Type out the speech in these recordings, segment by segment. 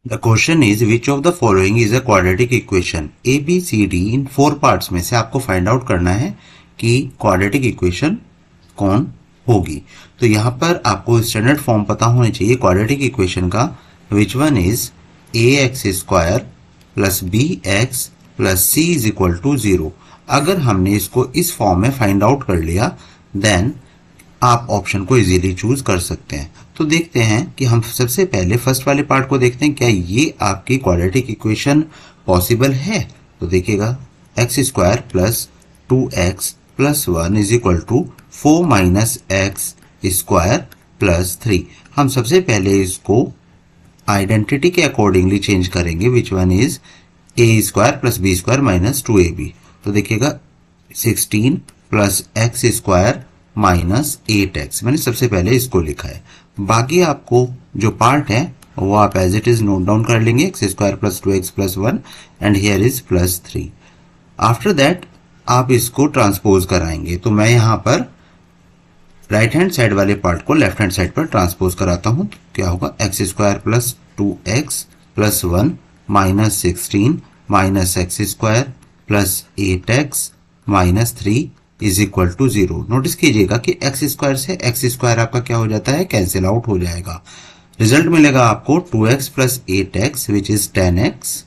The question is which of the following is a quadratic equation. A B C D इन 4 parts में से आपको find out करना है कि क्वाड्रेटिक इक्वेशन कौन होगी। तो यहां पर आपको स्टैंडर्ड फॉर्म पता होना चाहिए क्वाड्रेटिक इक्वेशन का, which one is a x square plus b x plus c is equal to 0। अगर हमने इसको इस फॉर्म में फाइंड आउट कर लिया देन आप ऑप्शन को इजीली चूज कर सकते हैं। तो देखते हैं कि हम सबसे पहले फर्स्ट वाले पार्ट को देखते हैं, क्या ये आपकी क्वाड्रेटिक इक्वेशन पॉसिबल है। तो देखिएगा x square plus 2x plus 1 is equal to 4 minus x square plus 3। हम सबसे पहले इसको आइडेंटिटी के अकॉर्डिंगली चेंज करेंगे, which one is a square plus b square minus 2ab। तो देखिएगा 16 plus x square minus 8x, मैंने सबसे पहले इसको लिखा है। बाकी आपको जो पार्ट है वो आप as it is note down कर लेंगे, x square plus 2x plus 1 and here is plus 3। After that आप इसको ट्रांसपोज कराएंगे। तो मैं यहां पर राइट हैंड साइड वाले पार्ट को लेफ्ट हैंड साइड पर ट्रांसपोज कराता हूं। तो क्या होगा x square plus 2x plus 1 minus 16 minus x square plus 8x minus 3 is equal to 0। Notice कीजिएगा कि एक्स स्क्वायर से एक्स स्क्वायर आपका क्या हो जाता है, कैंसिल आउट हो जाएगा। रिजल्ट मिलेगा आपको 2x plus 8x which is 10x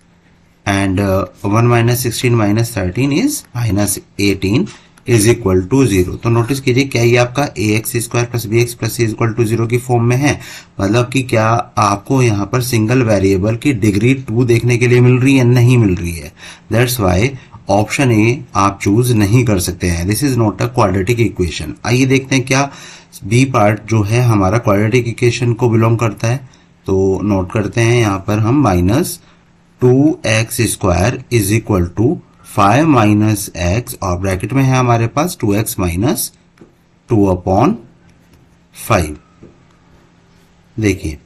and 1 minus 16 minus 13 is minus 18 is equal to 0। तो नोटिस कीजिए क्या ये आपका a x square plus b x plus c is equal to 0 की फॉर्म में है। मतलब कि क्या आपको यहाँ पर सिंगल वेरिएबल की डिग्री 2 देखने के लिए मिल रही है, नहीं मिल रही है। दैट्स वाई ऑप्शन ए आप चूज नहीं कर सकते हैं, this is not a quadratic equation. आइए देखते हैं क्या बी पार्ट जो है हमारा क्वाड्रेटिक इक्वेशन को बिलोंग करता है। तो नोट करते हैं यहाँ पर हम minus 2x square is equal to 5 minus x और ब्रैकेट में है हमारे पास 2x माइनस 2/5। देखिए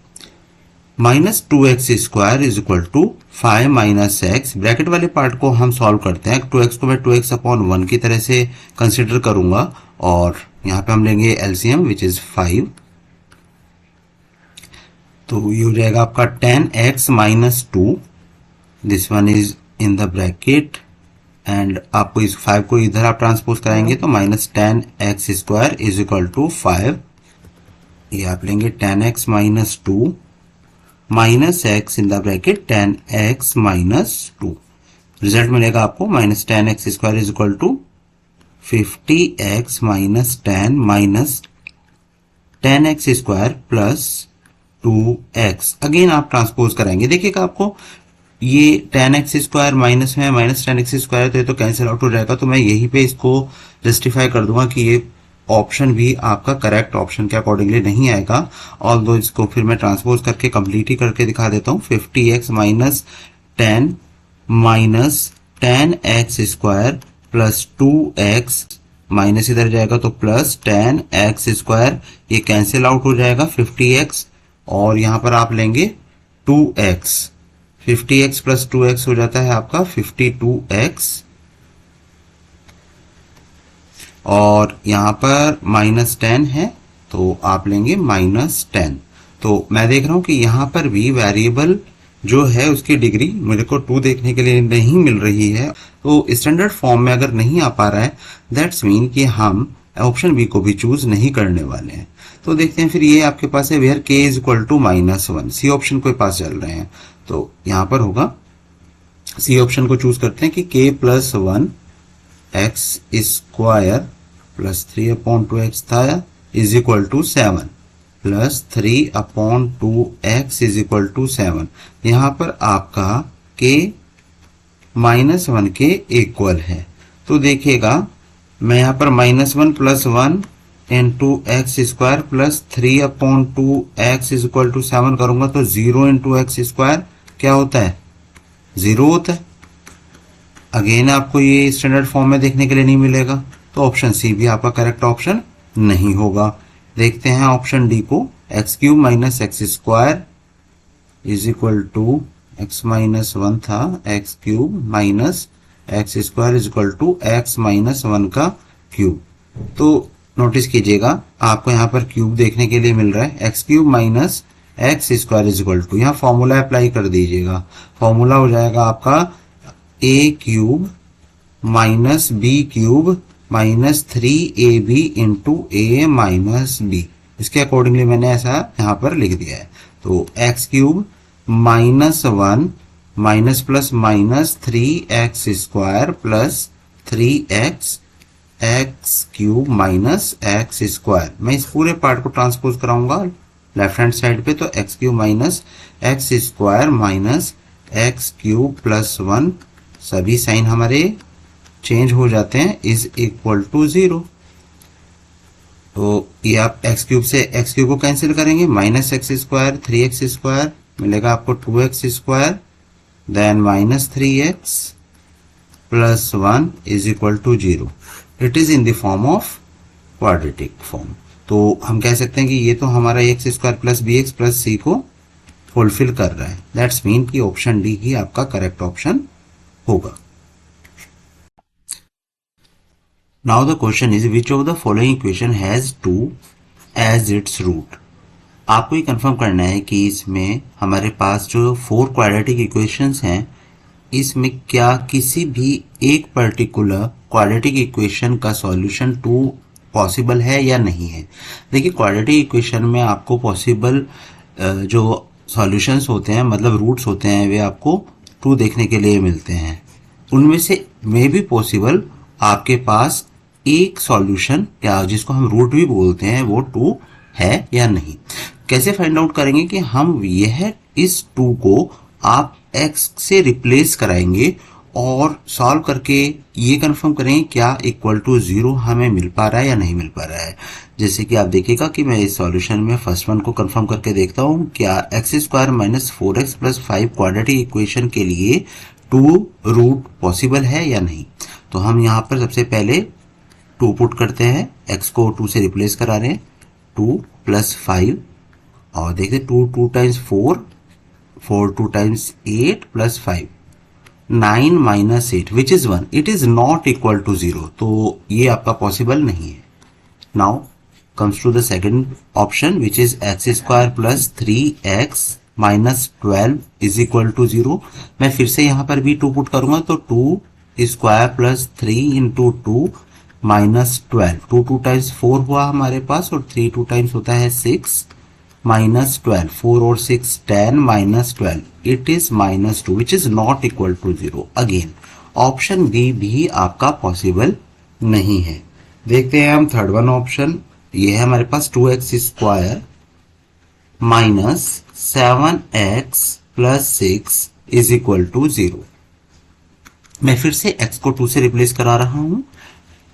minus 2x square is equal to 5 minus x, bracket वाले पार्ट को हम सॉल्व करते हैं। 2x को मैं 2x/1 की तरह से कंसिडर करूंगा और यहां पे हम लेंगे एलसीएम विच इज 5। तो ये हो जाएगा आपका 10x minus 2, this one is in the bracket and आपको इस 5 को इधर आप ट्रांसपोज कराएंगे तो minus 10x square is equal to 5। ये आप लेंगे 10x minus 2 minus x in the bracket 10x minus 2। Result मिलेगा आपको minus 10x square is equal to 50x minus 10 minus 10x square plus 2x। Again आप transpose कराएंगे, देखिएगा आपको ये 10x स्क्वायर माइनस में माइनस 10x स्क्वायर, तो ये तो कैंसिल आउट हो जाएगा। तो मैं यहीं पे इसको जस्टिफाई कर दूंगा कि ये ऑप्शन भी आपका करेक्ट ऑप्शन के अकॉर्डिंगली नहीं आएगा। ऑल्दो इसको फिर मैं ट्रांसपोज करके कंप्लीट ही करके दिखा देता हूँ। 50x minus 10 minus 10x square plus 2x, minus इधर जाएगा तो प्लस 10x स्क्वायर, ये कैंसिल आउट हो जाएगा 50x और यहां पर आप लेंगे 2x। 50x प्लस 2x हो जाता है आपका 52x और यहां पर माइनस 10 है तो आप लेंगे माइनस 10। तो मैं देख रहा हूं कि यहां पर भी वेरिएबल जो है उसकी डिग्री मेरे को 2 देखने के लिए नहीं मिल रही है। तो स्टैंडर्ड फॉर्म में अगर नहीं आ पा रहा है दैट्स मीन कि हम ऑप्शन बी को भी चूज नहीं करने वाले हैं। तो देखते हैं फिर ये आपके पास है where k is equal to -1, C option के पास चल रहे हैं। तो यहां पर होगा सी ऑप्शन को चूज करते हैं कि k plus 1 x square plus 3/2x था is equal to 7 plus 3/2x is equal to 7। यहां पर आपका k -1 के इक्वल है। तो देखिएगा मैं यहां पर -1 plus 1 into x square plus 3/2x is equal to 7 करूंगा तो 0 इंटू एक्स स्क्वायर क्या होता है, 0 होता है। अगेन आपको ये स्टैंडर्ड फॉर्म में देखने के लिए नहीं मिलेगा, तो ऑप्शन सी भी आपका करेक्ट ऑप्शन नहीं होगा। देखते हैं ऑप्शन डी को, x cube minus x square is equal to x minus 1 था, x cube minus x square is equal to x minus 1 का क्यूब। तो नोटिस कीजिएगा आपको यहाँ पर क्यूब देखने के लिए मिल रहा है, x cube minus x square is equal to, यहाँ फॉर्मूला अप्लाई कर दीजिएगा, फॉर्मूला हो जाएगा आपका a cube minus b cube minus 3ab into a minus b. इसके अकॉर्डिंगली मैंने ऐसा यहाँ पर लिख दिया है। तो x cube minus 1 minus plus minus 3x square plus 3x x cube minus x square. मैं इस पूरे पार्ट को ट्रांसपोज कराऊंगा लेफ्ट हैंड साइड पे, तो x cube minus x square minus x cube plus 1, सभी साइन हमारे चेंज हो जाते हैं, इज इक्वल टू 0। तो ये आप एक्स क्यूब से एक्स क्यूब को कैंसिल करेंगे, minus x square 3x square मिलेगा आपको 2x square, then minus 3x plus 1 is equal to 0। It is in the form of quadratic form. तो हम कह सकते हैं कि ये तो हमारा x square plus b x plus c को फुलफिल कर रहा है। दैट्स मीन कि ऑप्शन डी ही आपका करेक्ट ऑप्शन होगा। Now the question is which of the following equation has 2 as its root. आपको ये कंफर्म करना है कि इसमें हमारे पास जो 4 क्वाड्रेटिक इक्वेशंस हैं, इसमें क्या किसी भी एक पर्टिकुलर क्वाड्रेटिक इक्वेशन का सॉल्यूशन 2 पॉसिबल है या नहीं है। देखिए क्वाड्रेटिक इक्वेशन में आपको पॉसिबल जो सॉल्यूशंस होते हैं, मतलब रूट्स होते हैं, वे आपको 2 देखने के लिए मिलते हैं। उनमें से मे भी पॉसिबल आपके पास एक सॉल्यूशन या जिसको हम रूट भी बोलते हैं वो 2 है या नहीं। कैसे फाइंड आउट करेंगे कि हम यह इस 2 को आप x से रिप्लेस कराएंगे और सॉल्व करके ये कंफर्म करेंगे क्या इक्वल टू 0 हमें मिल पा रहा है या नहीं मिल पा रहा है। जैसे कि आप देखिएगा कि मैं इस सॉल्यूशन में फर्स्ट वन को कंफर्म करके देखता हूं, क्या x square minus 4x plus 5 quadratic equation के लिए 2 रूट पॉसिबल है या नहीं। तो हम यहाँ पर सबसे पहले 2 पुट करते हैं, x को 2 से रिप्लेस करा रहे हैं, 2 प्लस 5 और देखते 2 times 4 2 times 8 plus 5 9 minus 8 which is 1, it is not equal to 0। तो ये आपका पॉसिबल नहीं है। Now comes to the second option which is x square plus 3x minus 12 is equal to 0। मैं फिर से यहां पर भी 2 पुट करूंगा, तो 2 square plus 3 into 2 minus 12, 2 times 4 हुआ हमारे पास और 3 2 टाइम्स होता है 6 माइनस 12, 4 और 6 10 minus 12, it is minus 2 which is not equal to 0। Again option B भी आपका पॉसिबल नहीं है। देखते हैं हम थर्ड वन ऑप्शन, ये है हमारे पास 2x square minus 7x plus 6 is equal to 0। मैं फिर से x को 2 से रिप्लेस करा रहा हूं,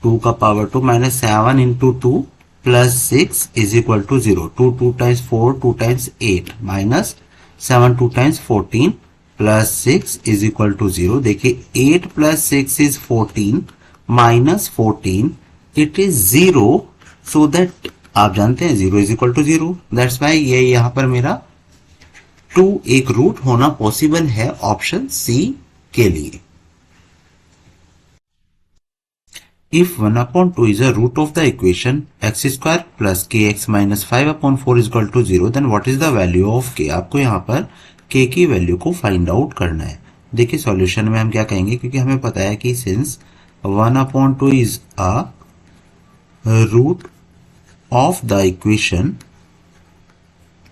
2 का power 2 minus 7 into 2 plus 6 is equal to 0। 2 times 4 2 times 8 minus 7 2 times 14 plus 6 is equal to 0। देखिए 8 plus 6 is 14 minus 14 it is 0। So that आप जानते हैं 0 is equal to 0, that's why ये यहां पर मेरा 2 एक रूट होना पॉसिबल है ऑप्शन सी के लिए। If 1/2 is a root of the equation x square plus kx minus 5/4 is equal to 0, then what is the value of k? आपको यहाँ पर k की वैल्यू को फाइंड आउट करना है। देखिए सॉल्यूशन में हम क्या कहेंगे, क्योंकि हमें पता है कि since 1/2 is a root of the equation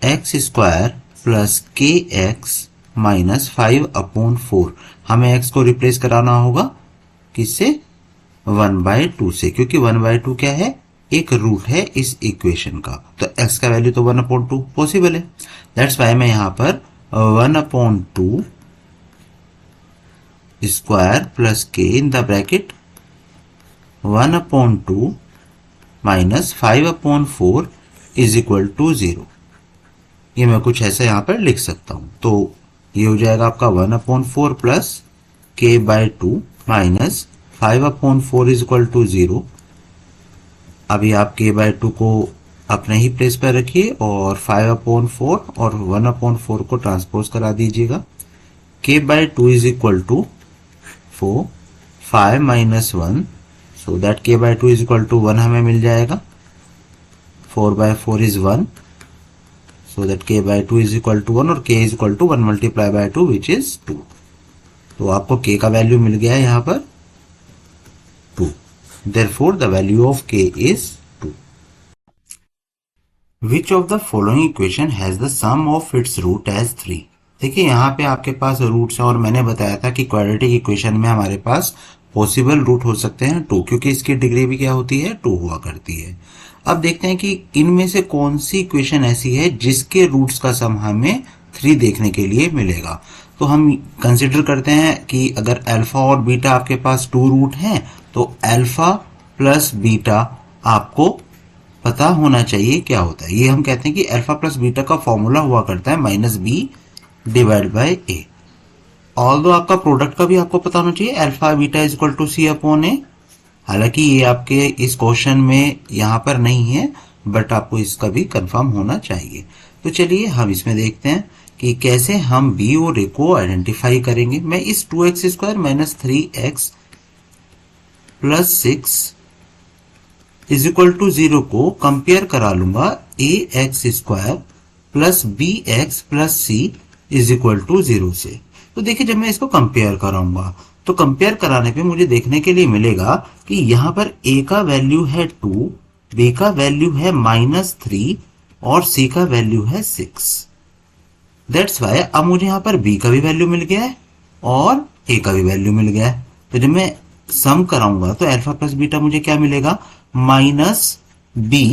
x square plus kx minus 5/4, हमें x को रिप्लेस कराना होगा किससे, 1/2 से, क्योंकि 1/2 क्या है, एक रूट है इस इक्वेशन का। तो x का वैल्यू तो 1/2 पॉसिबल है, दैट्स वाई मैं यहां पर 1/2 square plus k in the bracket 1/2 minus 5/4 is equal to 0। ये मैं कुछ ऐसा यहां पर लिख सकता हूं। तो ये हो जाएगा आपका 1/4 plus k/2 minus 5/4 is equal to 0। अभी आप k/2 को अपने ही प्लेस पर रखिए और 5/4 और 1/4 को ट्रांसपोज करा दीजिएगा। k/2 is equal to 4, 5 minus 1, so that k/2 is equal to 1 हमें मिल जाएगा। 4/4 is 1, so that k by 2 is equal to 1 और k is equal to 1 multiply by 2 which is 2। तो आपको k का वैल्यू मिल गया है यहां पर 2। Therefore the value of k is 2। Which of the following equation has the sum of its root as 3। देखिए यहाँ पे आपके पास रूट्स है और मैंने बताया था कि क्वाड्रेटिक इक्वेशन में हमारे पास पॉसिबल रूट हो सकते हैं 2, क्योंकि इसकी डिग्री भी क्या होती है 2 हुआ करती है। अब देखते हैं कि इनमें से कौन सी इक्वेशन ऐसी है जिसके रूट्स का सम हमें 3 देखने के लिए मिलेगा। तो हम कंसिडर करते हैं कि अगर अल्फा और बीटा आपके पास 2 रूट हैं तो अल्फा प्लस बीटा आपको पता होना चाहिए क्या होता है। ये हम कहते हैं कि अल्फा प्लस बीटा का फॉर्मूला हुआ करता है minus b divide by a. Although आपका प्रोडक्ट का भी आपको पता होना चाहिए, alpha beta is equal to c upon a. हालांकि ये आपके इस क्वेश्चन में यहां पर नहीं है, बट आपको इसका भी कंफर्म होना चाहिए। तो चलिए हम इसमें देखते हैं कि कैसे हम बी और ए को आइडेंटिफाई करेंगे। मैं इस 2x square minus 3x plus 6 is equal to 0 को कंपेयर करा लूंगा a x square plus b x plus c is equal to 0 से। तो देखिए जब मैं इसको कंपेयर कराऊंगा तो कंपेयर कराने पे मुझे देखने के लिए मिलेगा कि यहां पर a का वैल्यू है 2, b का वैल्यू है -3 और c का वैल्यू है 6। दैट्स वाई अब मुझे यहां पर b का भी वैल्यू मिल गया है और a का भी वैल्यू मिल गया है। तो जब मैं सम कराऊंगा तो अल्फा प्लस बीटा मुझे क्या मिलेगा -b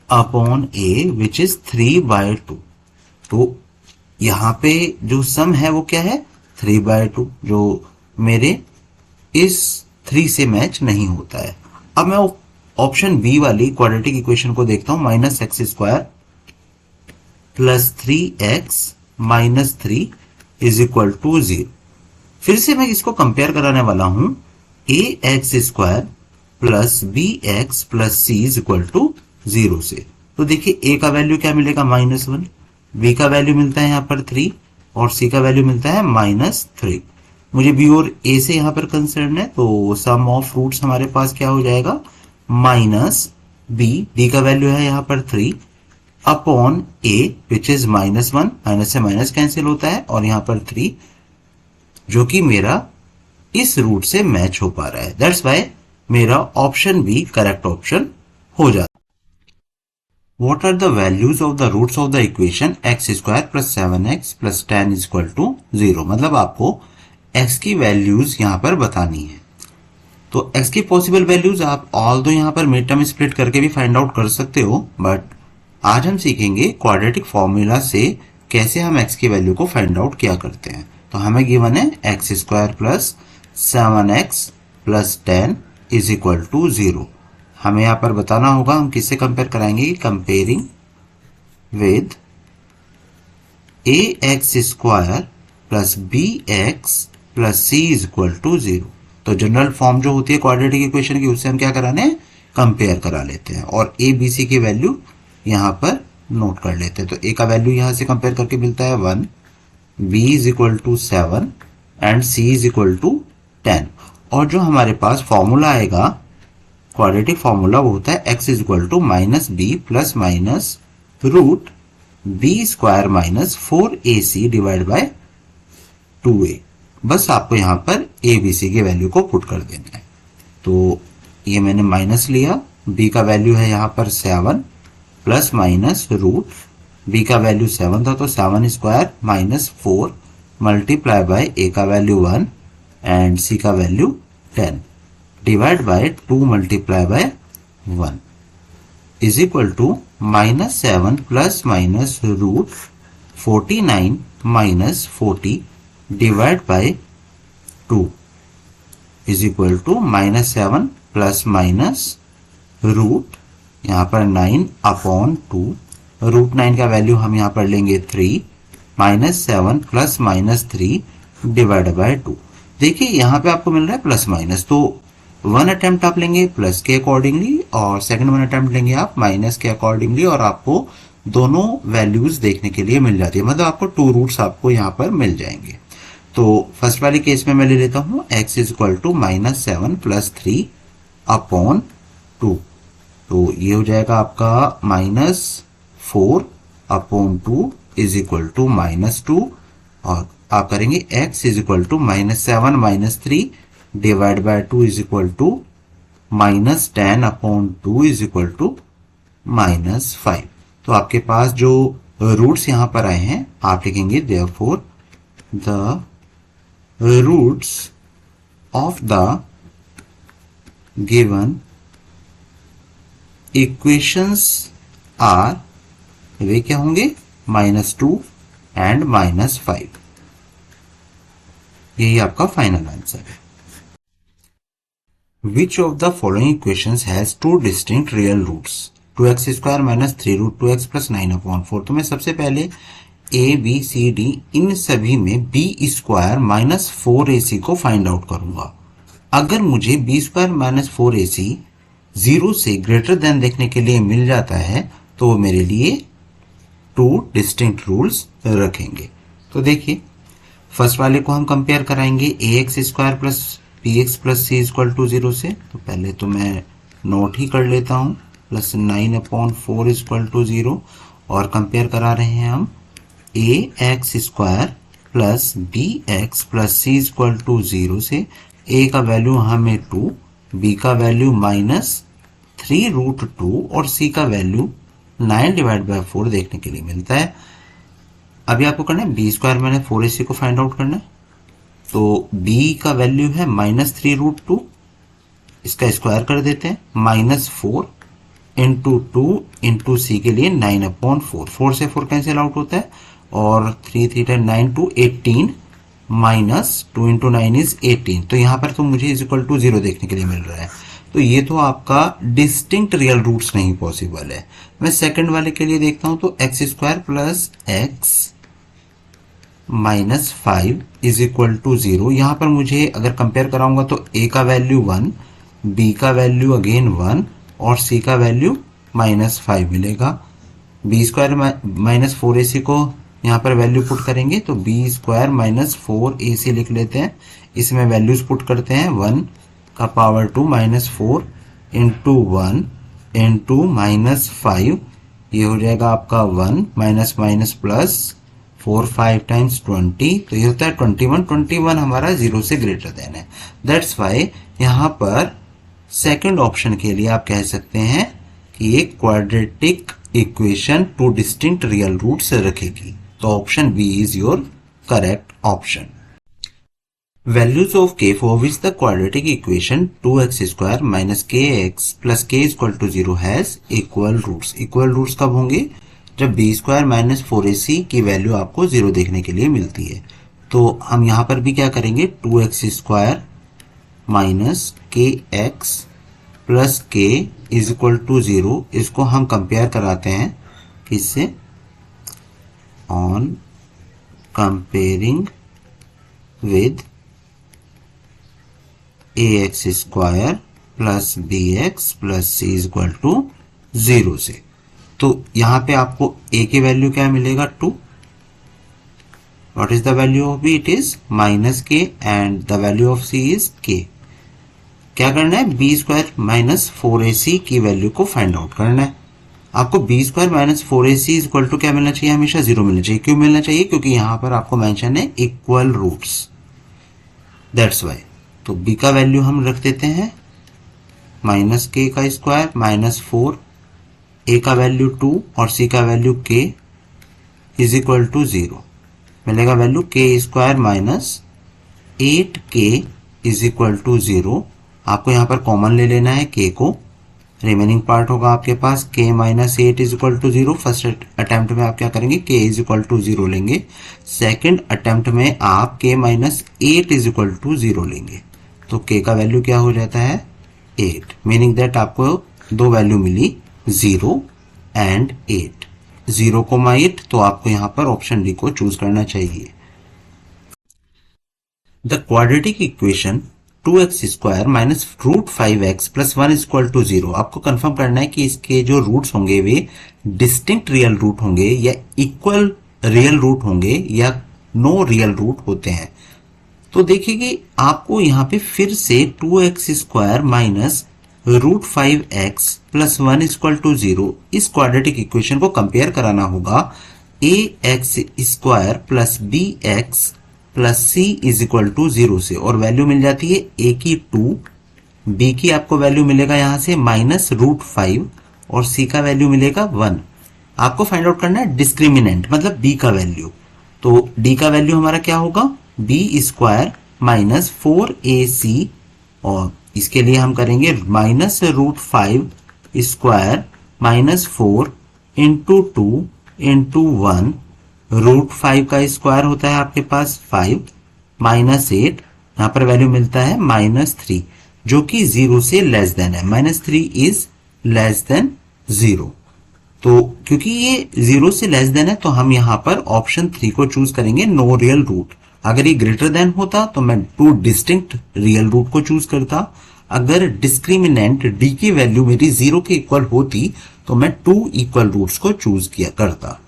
upon a which is 3/2। तो यहां पे जो सम है वो क्या है 3/2, जो मेरे इस 3 से मैच नहीं होता है। अब मैं ऑप्शन बी वाली क्वाड्रेटिक इक्वेशन को देखता हूं, minus x square plus 3x minus 3 is equal to 0। फिर से मैं इसको कंपेयर कराने वाला हूं a x square plus b x plus c is equal to 0 से। तो देखिए ए का वैल्यू क्या मिलेगा -1, बी का वैल्यू मिलता है यहां पर 3 और सी का वैल्यू मिलता है -3। मुझे बी और ए से यहां पर कंसर्न है, तो सम ऑफ रूट्स हमारे पास क्या हो जाएगा माइनस बी का वैल्यू है यहां पर 3 upon A which is -1, minus से माइनस कैंसिल होता है और यहां पर 3 जो कि मेरा इस रूट से मैच हो पा रहा है। दैट्स वाई मेरा ऑप्शन बी करेक्ट ऑप्शन हो जाता है। What are the values of the roots of the equation x square plus 7x plus 10 is equal to 0। मतलब आपको x की वैल्यूज यहां पर बतानी है। तो x की पॉसिबल वैल्यूज आप ऑल दो यहां पर मिड टर्म स्प्लिट करके भी फाइंड आउट कर सकते हो, बट आज हम सीखेंगे क्वाड्रेटिक फॉर्मूला से कैसे हम x की वैल्यू को फाइंड आउट किया करते हैं। तो हमें गिवन है x square plus 7x plus 10 is equal to 0। हमें यहां पर बताना होगा हम किससे कंपेयर कराएंगे, comparing with a x square plus b x plus c is equal to 0। तो जनरल फॉर्म जो होती है क्वाड्रेटिक इक्वेशन की उससे हम क्या कराने हैं कंपेयर करा लेते हैं और ए बी सी की वैल्यू यहां पर नोट कर लेते हैं। तो ए का वैल्यू यहां से कंपेयर करके मिलता है 1, b is equal to 7 and c is equal to 10। और जो हमारे पास फॉर्मूला आएगा क्वाड्रेटिक फॉर्मूला वो होता है x is equal to minus b plus minus root b square minus 4ac divide by 2a। बस आपको यहां पर a b c की वैल्यू को पुट कर देना है। तो ये मैंने माइनस लिया, b का वैल्यू है यहां पर 7 प्लस माइनस रूट b का वैल्यू 7 था तो 7 square minus 4 multiply by a का वैल्यू 1 एंड c का value 10 divide by 2 multiply by 1 is equal to -7 plus minus root 49 minus 40 divide by 2 is equal to -7 plus minus root यहां पर 9 upon 2, root 9 का value हम यहां पर लेंगे 3 -7 plus minus 3 divide by 2। देखिए यहां पे आपको मिल रहा है प्लस माइनस, तो वन अटेम्प्ट आप लेंगे प्लस के अकॉर्डिंगली और सेकंड वन अटेम्प्ट लेंगे आप माइनस के अकॉर्डिंगली और आपको दोनों वैल्यूज देखने के लिए मिल जाती है। मतलब आपको 2 रूट्स आपको यहाँ पर मिल जाएंगे। तो फर्स्ट वाली केस में मैं ले लेता हूँ x is equal to -7 plus 3 upon 2। तो ये हो जाएगा आपका -4 अपॉन 2 इज इक्वल टू -2 और आप करेंगे x is equal to -7 -3 divide by 2 is equal to -10 upon 2 is equal to -5। तो आपके पास जो रूट्स यहां पर आए हैं आप लिखेंगे therefore the roots of the given equations are, वे क्या होंगे -2 एंड -5। यही आपका फाइनल आंसर है। Which of the following equations has two distinct real roots? 2x square minus 3 root 2x plus 9 upon 4। तो मैं सबसे पहले a b c d इन सभी में b स्क्वायर माइनस 4ac को फाइंड आउट करूंगा। अगर मुझे b स्क्वायर माइनस 4ac 0 से ग्रेटर देन देखने के लिए मिल जाता है तो वो मेरे लिए टू डिस्टिंक्ट रूल्स रखेंगे। तो देखिए फर्स्ट वाले को हम कंपेयर कराएंगे ax square plus px plus c equal to 0 से। तो पहले तो मैं नोट ही कर लेता हूं प्लस 9 अपॉन 4 इक्वल टू 0 और कंपेयर करा रहे हैं हम ax square plus bx plus c equal to 0 से। a का वैल्यू हमें 2, b का वैल्यू -3 रूट 2 और c का वैल्यू 9 डिवाइड बाय 4 देखने के लिए मिलता है। अभी आपको करना है बी स्क्वायर मैंने 4ac को फाइंड आउट करना है। तो b का वैल्यू है -3 रूट 2, इसका स्क्वायर कर देते हैं -4 इंटू 2 इंटू सी के लिए 9 अपॉन 4। 4 से 4 कैंसिल आउट होता है और 3 3 10 9 2 18 -2 इंटू 9 इज 18। तो यहां पर तो मुझे इज इक्वल टू 0 देखने के लिए मिल रहा है। तो ये तो आपका डिस्टिंक्ट रियल रूट्स नहीं पॉसिबल है। मैं सेकंड वाले के लिए देखता हूं तो x square plus x -5 is equal to 0। यहां पर मुझे अगर कंपेयर कराऊंगा तो a का वैल्यू 1, b का वैल्यू अगेन 1 और c का वैल्यू -5 मिलेगा। b स्क्वायर माइनस 4ac को यहां पर वैल्यू पुट करेंगे तो b स्क्वायर माइनस 4ac लिख लेते हैं। इसमें वैल्यूज पुट करते हैं 1 का पावर 2 -4 इंटू 1 इंटू -5, ये हो जाएगा आपका 1 माइनस माइनस प्लस 4 5 टाइम्स 20, तो ये होता है 21 हमारा 0 से ग्रेटर देन है। दैट्स वाई यहां पर सेकंड ऑप्शन के लिए आप कह सकते हैं कि ये quadratic equation two distinct real roots रखेगी। तो option B is your correct option. Values of k for which the quadratic equation 2x square minus kx plus k is equal to 0 has equal roots। equal roots कब होंगे? जब b square minus 4ac की value आपको 0 देखने के लिए मिलती है। तो हम यहां पर भी क्या करेंगे 2x square minus kx plus k is equal to 0, इसको हम कंपेयर कराते हैं किससे? On comparing with ax square plus bx plus c is equal to 0 से। तो यहां पे आपको a की वैल्यू क्या मिलेगा 2। What is the value of b? It is -k and the value of c is k। क्या करना है? b स्क्वायर माइनस 4ac की वैल्यू को फाइंड आउट करना है। आपको b square minus 4ac is equal to क्या मिलना चाहिए? हमेशा 0 मिलना चाहिए। क्यों मिलना चाहिए? क्योंकि यहां पर आपको मेंशन है इक्वल रूट्स, दैट्स वाई। तो b का वैल्यू हम रख देते हैं -k का स्क्वायर माइनस 4, a का वैल्यू 2 और c का value k is equal to 0। मिलेगा value k square minus 8k is equal to 0। आपको यहां पर कॉमन ले लेना है k को, रिमेनिंग पार्ट होगा आपके पास k minus 8 is equal to 0। First attempt में आप क्या करेंगे? k इज इक्वल टू 0 लेंगे। सेकंड अटेम्प्ट में आप k minus 8 is equal to 0 लेंगे। तो k का वैल्यू क्या हो जाता है? 8, मीनिंग दैट आपको दो वैल्यू मिली 0 एंड 8। 0,8, तो आपको यहां पर ऑप्शन डी को चूज करना चाहिए। The quadratic equation 2x square minus root 5x plus 1 equal to 0। आपको कंफर्म करना है कि इसके जो रूट्स होंगे वे डिस्टिंक्ट रियल रूट होंगे या इक्वल रियल रूट होंगे या नो रियल रूट होते हैं। तो देखिए कि आपको यहां पे फिर से 2x square minus √5x plus 1 equal to 0, इस क्वाड्रेटिक इक्वेशन को कंपेयर कराना होगा ax square plus bx plus c is equal to 0 से, और वैल्यू मिल जाती है a की 2, b की आपको वैल्यू मिलेगा यहां से -√5 और c का वैल्यू मिलेगा 1। आपको फाइंड आउट करना है डिस्क्रिमिनेंट मतलब b का वैल्यू। तो d का वैल्यू हमारा क्या होगा, b स्क्वायर माइनस 4ac, और इसके लिए हम करेंगे -√5 स्क्वायर माइनस 4 इंटू 2 इंटू 1, √5 का स्क्वायर होता है आपके पास 5 माइनस 8, यहां पर वैल्यू मिलता है -3 जो कि 0 से लेस देन है, -3 इज लेस देन 0। तो क्योंकि ये 0 से लेस देन है तो हम यहां पर ऑप्शन 3 को चूज करेंगे, नो रियल रूट। अगर ये ग्रेटर देन होता तो मैं 2 डिस्टिंक्ट रियल रूट को चूज करता। अगर डिस्क्रिमिनेंट d की वैल्यू मेरी 0 के इक्वल होती तो मैं 2 इक्वल रूट्स को चूज किया करता।